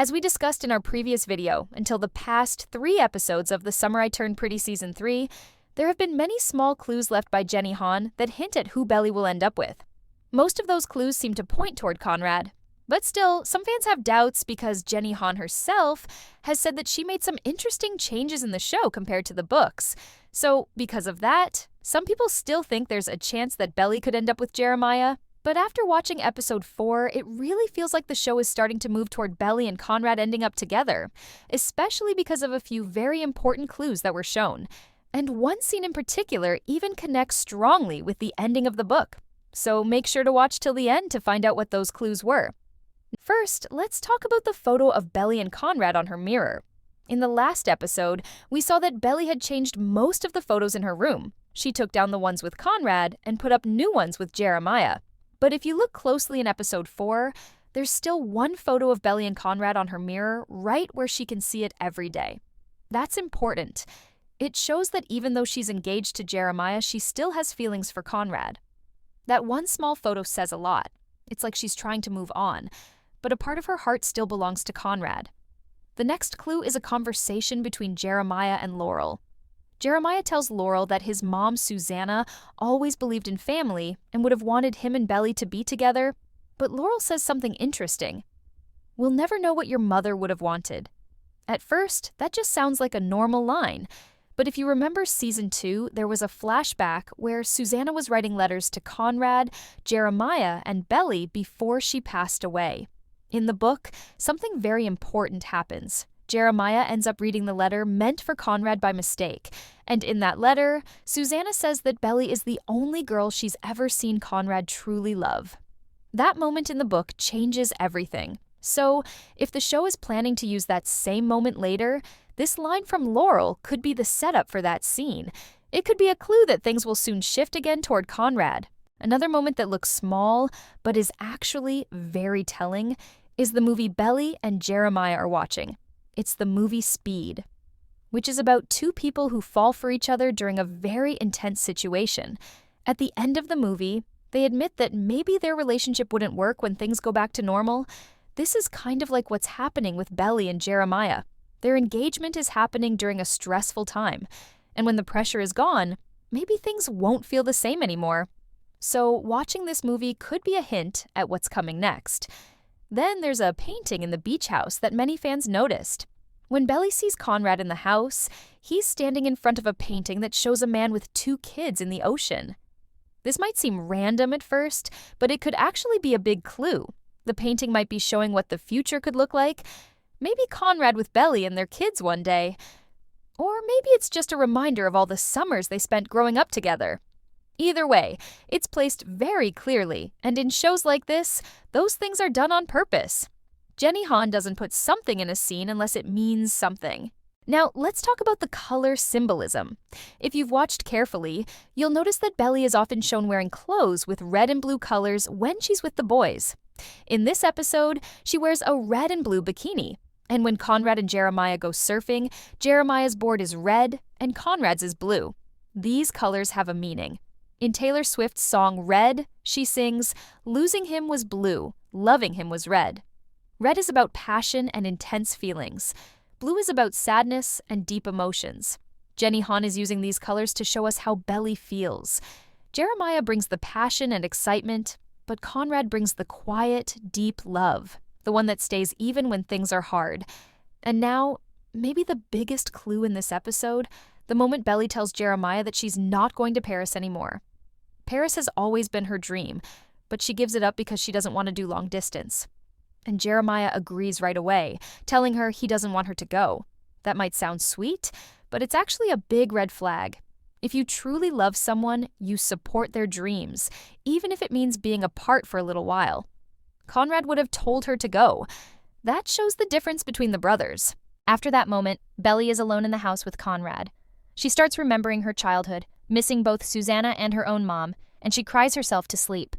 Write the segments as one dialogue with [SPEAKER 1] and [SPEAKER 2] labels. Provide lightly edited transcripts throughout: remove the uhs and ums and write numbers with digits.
[SPEAKER 1] As we discussed in our previous video, until the past 3 episodes of The Summer I Turned Pretty Season 3, there have been many small clues left by Jenny Han that hint at who Belly will end up with. Most of those clues seem to point toward Conrad. But still, some fans have doubts because Jenny Han herself has said that she made some interesting changes in the show compared to the books. So, because of that, some people still think there's a chance that Belly could end up with Jeremiah. But after watching episode 4, it really feels like the show is starting to move toward Belly and Conrad ending up together, especially because of a few very important clues that were shown. And one scene in particular even connects strongly with the ending of the book. So make sure to watch till the end to find out what those clues were. First, let's talk about the photo of Belly and Conrad on her mirror. In the last episode, we saw that Belly had changed most of the photos in her room. She took down the ones with Conrad and put up new ones with Jeremiah. But if you look closely in episode 4, there's still one photo of Belly and Conrad on her mirror right where she can see it every day. That's important. It shows that even though she's engaged to Jeremiah, she still has feelings for Conrad. That one small photo says a lot. It's like she's trying to move on, but a part of her heart still belongs to Conrad. The next clue is a conversation between Jeremiah and Laurel. Jeremiah tells Laurel that his mom, Susanna, always believed in family and would have wanted him and Belly to be together, but Laurel says something interesting. "We'll never know what your mother would have wanted." At first, that just sounds like a normal line, but if you remember season 2, there was a flashback where Susanna was writing letters to Conrad, Jeremiah, and Belly before she passed away. In the book, something very important happens. Jeremiah ends up reading the letter meant for Conrad by mistake, and in that letter, Susanna says that Belly is the only girl she's ever seen Conrad truly love. That moment in the book changes everything. So, if the show is planning to use that same moment later, this line from Laurel could be the setup for that scene. It could be a clue that things will soon shift again toward Conrad. Another moment that looks small, but is actually very telling, is the movie Belly and Jeremiah are watching. It's the movie Speed, which is about 2 people who fall for each other during a very intense situation. At the end of the movie, they admit that maybe their relationship wouldn't work when things go back to normal. This is kind of like what's happening with Belly and Jeremiah. Their engagement is happening during a stressful time, and when the pressure is gone, maybe things won't feel the same anymore. So watching this movie could be a hint at what's coming next. Then there's a painting in the beach house that many fans noticed. When Belly sees Conrad in the house, he's standing in front of a painting that shows a man with 2 kids in the ocean. This might seem random at first, but it could actually be a big clue. The painting might be showing what the future could look like. Maybe Conrad with Belly and their kids one day. Or maybe it's just a reminder of all the summers they spent growing up together. Either way, it's placed very clearly, and in shows like this, those things are done on purpose. Jenny Han doesn't put something in a scene unless it means something. Now, let's talk about the color symbolism. If you've watched carefully, you'll notice that Belly is often shown wearing clothes with red and blue colors when she's with the boys. In this episode, she wears a red and blue bikini. And when Conrad and Jeremiah go surfing, Jeremiah's board is red and Conrad's is blue. These colors have a meaning. In Taylor Swift's song Red, she sings, "Losing him was blue, loving him was red." Red is about passion and intense feelings. Blue is about sadness and deep emotions. Jenny Han is using these colors to show us how Belly feels. Jeremiah brings the passion and excitement, but Conrad brings the quiet, deep love, the one that stays even when things are hard. And now, maybe the biggest clue in this episode, the moment Belly tells Jeremiah that she's not going to Paris anymore. Paris has always been her dream, but she gives it up because she doesn't want to do long distance. And Jeremiah agrees right away, telling her he doesn't want her to go. That might sound sweet, but it's actually a big red flag. If you truly love someone, you support their dreams, even if it means being apart for a little while. Conrad would have told her to go. That shows the difference between the brothers. After that moment, Belly is alone in the house with Conrad. She starts remembering her childhood, missing both Susanna and her own mom, and she cries herself to sleep.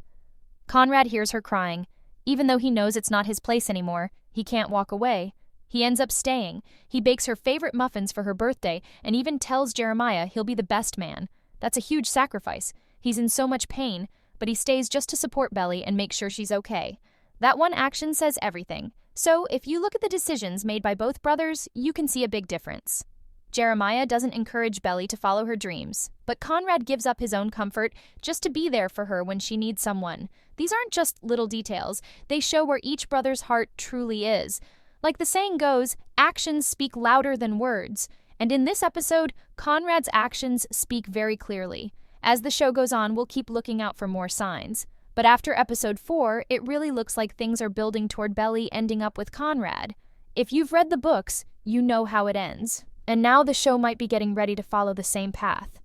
[SPEAKER 1] Conrad hears her crying. Even though he knows it's not his place anymore, he can't walk away. He ends up staying. He bakes her favorite muffins for her birthday and even tells Jeremiah he'll be the best man. That's a huge sacrifice. He's in so much pain, but he stays just to support Belly and make sure she's okay. That one action says everything. So, if you look at the decisions made by both brothers, you can see a big difference. Jeremiah doesn't encourage Belly to follow her dreams, but Conrad gives up his own comfort just to be there for her when she needs someone. These aren't just little details, they show where each brother's heart truly is. Like the saying goes, actions speak louder than words. And in this episode, Conrad's actions speak very clearly. As the show goes on, we'll keep looking out for more signs. But after episode 4, it really looks like things are building toward Belly ending up with Conrad. If you've read the books, you know how it ends. And now the show might be getting ready to follow the same path.